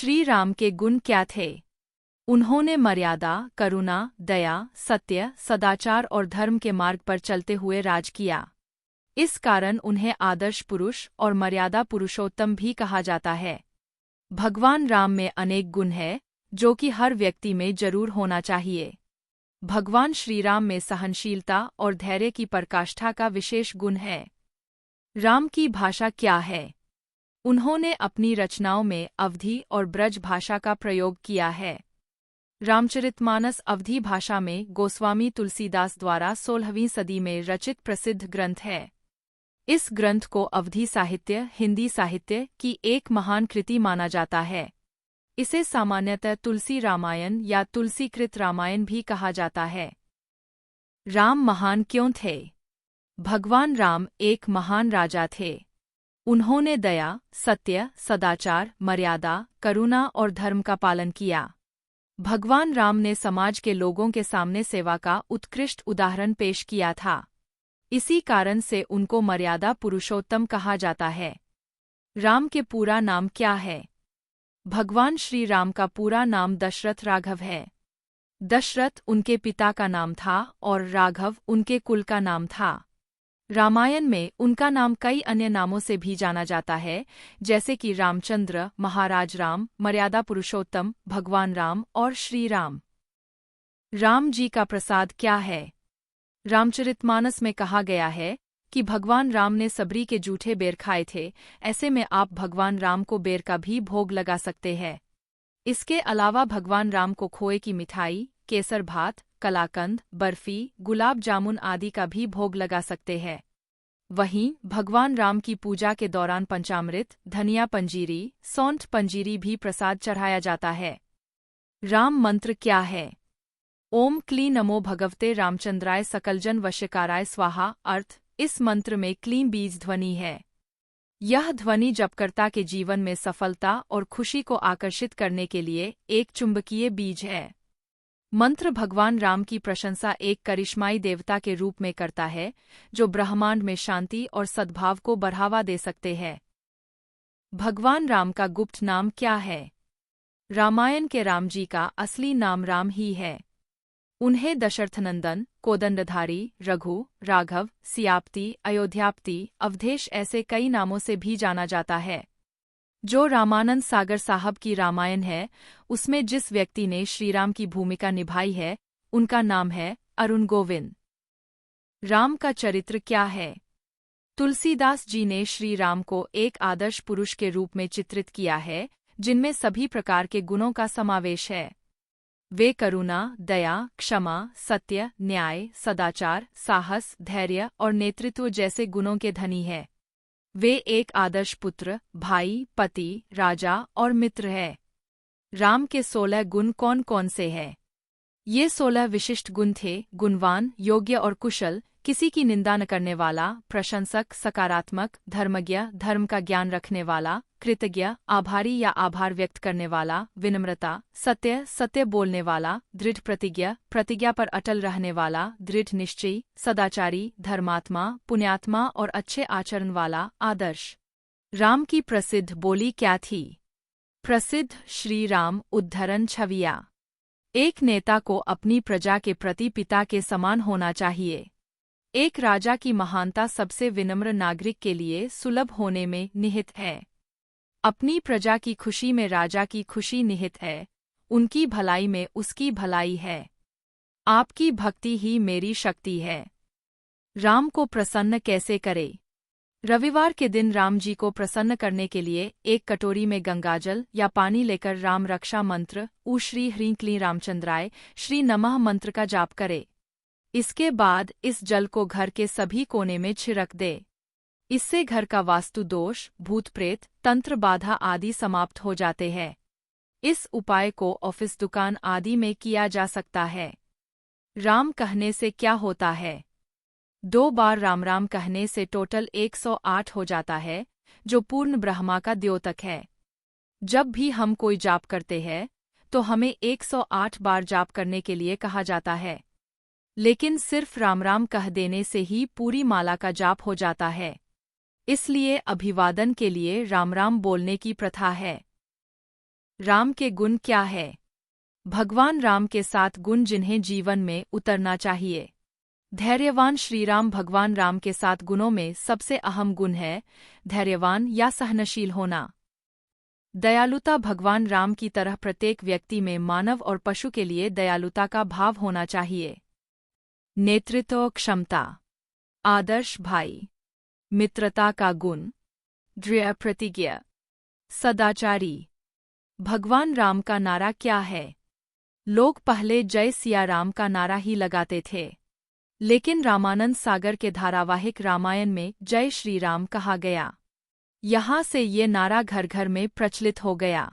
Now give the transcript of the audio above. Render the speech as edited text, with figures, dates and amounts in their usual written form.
श्री राम के गुण क्या थे? उन्होंने मर्यादा, करुणा, दया, सत्य, सदाचार और धर्म के मार्ग पर चलते हुए राज किया। इस कारण उन्हें आदर्श पुरुष और मर्यादा पुरुषोत्तम भी कहा जाता है। भगवान राम में अनेक गुण हैं, जो कि हर व्यक्ति में जरूर होना चाहिए। भगवान श्रीराम में सहनशीलता और धैर्य की पराकाष्ठा का विशेष गुण है। राम की भाषा क्या है? उन्होंने अपनी रचनाओं में अवधी और ब्रज भाषा का प्रयोग किया है। रामचरितमानस अवधी भाषा में गोस्वामी तुलसीदास द्वारा 16वीं सदी में रचित प्रसिद्ध ग्रंथ है। इस ग्रंथ को अवधी साहित्य, हिंदी साहित्य की एक महान कृति माना जाता है। इसे सामान्यतः तुलसी रामायण या तुलसीकृत रामायण भी कहा जाता है। राम महान क्यों थे? भगवान राम एक महान राजा थे। उन्होंने दया, सत्य, सदाचार, मर्यादा, करुणा और धर्म का पालन किया। भगवान राम ने समाज के लोगों के सामने सेवा का उत्कृष्ट उदाहरण पेश किया था। इसी कारण से उनको मर्यादा पुरुषोत्तम कहा जाता है। राम के पूरा नाम क्या है? भगवान श्री राम का पूरा नाम दशरथ राघव है। दशरथ उनके पिता का नाम था और राघव उनके कुल का नाम था। रामायण में उनका नाम कई अन्य नामों से भी जाना जाता है, जैसे कि रामचंद्र, महाराज राम, मर्यादा पुरुषोत्तम, भगवान राम और श्री राम। राम जी का प्रसाद क्या है? रामचरितमानस में कहा गया है कि भगवान राम ने सबरी के जूठे बेर खाए थे। ऐसे में आप भगवान राम को बेर का भी भोग लगा सकते हैं। इसके अलावा भगवान राम को खोए की मिठाई, केसर भात, कलाकंद, बर्फी, गुलाब जामुन आदि का भी भोग लगा सकते हैं। वहीं भगवान राम की पूजा के दौरान पंचामृत, धनिया पंजीरी, सौंठ पंजीरी भी प्रसाद चढ़ाया जाता है। राम मंत्र क्या है? ओम क्लीं नमो भगवते रामचंद्राय सकलजन वशीकाराय स्वाहा। अर्थ: इस मंत्र में क्लीं बीज ध्वनि है। यह ध्वनि जपकर्ता के जीवन में सफलता और खुशी को आकर्षित करने के लिए एक चुंबकीय बीज है। मंत्र भगवान राम की प्रशंसा एक करिश्माई देवता के रूप में करता है, जो ब्रह्मांड में शांति और सद्भाव को बढ़ावा दे सकते हैं। भगवान राम का गुप्त नाम क्या है? रामायण के राम जी का असली नाम राम ही है। उन्हें दशरथनंदन, कोदंडधारी, रघु, राघव, सियापति, अयोध्यापति, अवधेश ऐसे कई नामों से भी जाना जाता है। जो रामानंद सागर साहब की रामायण है, उसमें जिस व्यक्ति ने श्रीराम की भूमिका निभाई है, उनका नाम है अरुण गोविंद। राम का चरित्र क्या है? तुलसीदास जी ने श्री राम को एक आदर्श पुरुष के रूप में चित्रित किया है, जिनमें सभी प्रकार के गुणों का समावेश है। वे करुणा, दया, क्षमा, सत्य, न्याय, सदाचार, साहस, धैर्य और नेतृत्व जैसे गुणों के धनी हैं। वे एक आदर्श पुत्र, भाई, पति, राजा और मित्र है। राम के 16 गुण कौन कौन से हैं? ये 16 विशिष्ट गुण थे: गुणवान, योग्य और कुशल, किसी की निंदा न करने वाला, प्रशंसक, सकारात्मक, धर्मज्ञ, धर्म का ज्ञान रखने वाला, कृतज्ञ, आभारी या आभार व्यक्त करने वाला, विनम्रता, सत्य, सत्य बोलने वाला, दृढ़ प्रतिज्ञ, प्रतिज्ञा पर अटल रहने वाला, दृढ़ निश्चयी, सदाचारी, धर्मात्मा, पुण्यात्मा और अच्छे आचरण वाला, आदर्श। राम की प्रसिद्ध बोली क्या थी? प्रसिद्ध श्री राम उद्धरण छविया। एक नेता को अपनी प्रजा के प्रति पिता के समान होना चाहिए। एक राजा की महानता सबसे विनम्र नागरिक के लिए सुलभ होने में निहित है। अपनी प्रजा की खुशी में राजा की खुशी निहित है, उनकी भलाई में उसकी भलाई है। आपकी भक्ति ही मेरी शक्ति है। राम को प्रसन्न कैसे करें? रविवार के दिन राम जी को प्रसन्न करने के लिए एक कटोरी में गंगाजल या पानी लेकर राम रक्षा मंत्र ऊ श्री ह्रीं क्लीं रामचंद्राय श्री नमः मंत्र का जाप करे। इसके बाद इस जल को घर के सभी कोने में छिड़क दे। इससे घर का वास्तु दोष, भूत प्रेत, तंत्र बाधा आदि समाप्त हो जाते हैं। इस उपाय को ऑफिस, दुकान आदि में किया जा सकता है। राम कहने से क्या होता है? 2 बार राम राम कहने से टोटल 108 हो जाता है, जो पूर्ण ब्रह्मा का द्योतक है। जब भी हम कोई जाप करते हैं, तो हमें 108 बार जाप करने के लिए कहा जाता है। लेकिन सिर्फ राम राम कह देने से ही पूरी माला का जाप हो जाता है। इसलिए अभिवादन के लिए राम राम बोलने की प्रथा है। राम के गुण क्या है? भगवान राम के 7 गुण जिन्हें जीवन में उतरना चाहिए। धैर्यवान श्रीराम भगवान राम के 7 गुणों में सबसे अहम गुण है धैर्यवान या सहनशील होना। दयालुता भगवान राम की तरह प्रत्येक व्यक्ति में मानव और पशु के लिए दयालुता का भाव होना चाहिए। नेतृत्व क्षमता, आदर्श भाई, मित्रता का गुण, दृढ़ प्रतिज्ञा, सदाचारी। भगवान राम का नारा क्या है? लोग पहले जय सिया राम का नारा ही लगाते थे, लेकिन रामानंद सागर के धारावाहिक रामायण में जय श्री राम कहा गया। यहाँ से ये नारा घर घर में प्रचलित हो गया।